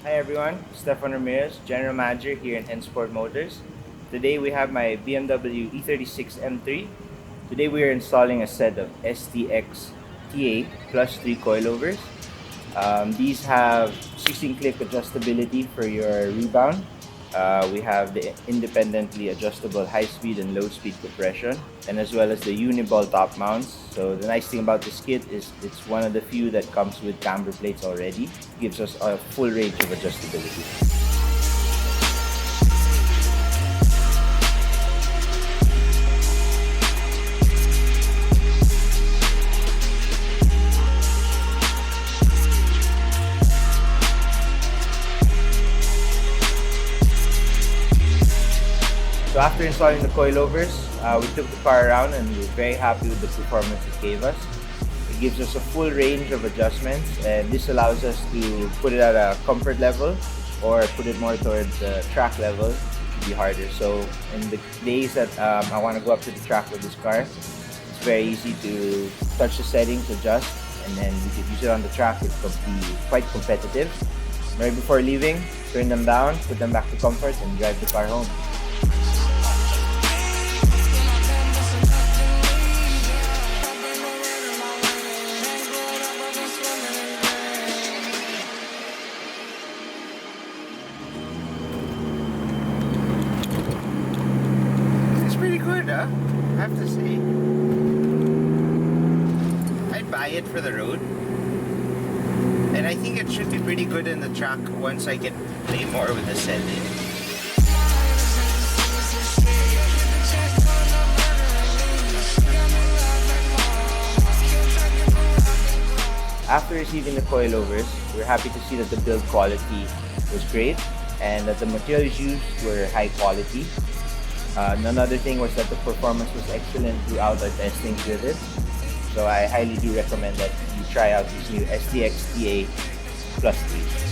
Hi everyone, Stefan Ramirez, General Manager here in N-Sport Motors. Today we have my BMW E36 M3. Today we are installing a set of STX TA plus 3 coilovers. These have 16-click adjustability for your rebound. We have the independently adjustable high-speed and low-speed compression, and as well as the uniball top mounts. So the nice thing about this kit is it's one of the few that comes with camber plates already. Gives us a full range of adjustability. So after installing the coilovers, we took the car around and we were very happy with the performance it gave us. It gives us a full range of adjustments, and this allows us to put it at a comfort level or put it more towards the track level, which would be harder. So in the days that I want to go up to the track with this car, it's very easy to touch the settings, adjust, and then we could use it on the track. It could be quite competitive. Right before leaving, turn them down, put them back to comfort, and drive the car home. It's pretty good, huh? I have to say. I'd buy it for the road. And I think it should be pretty good in the track once I get to play more with the setting. After receiving the coilovers, we're happy to see that the build quality was great and that the materials used were high quality. Another thing was that the performance was excellent throughout our testing with it. So I highly do recommend that you try out this new STX TA Plus 3.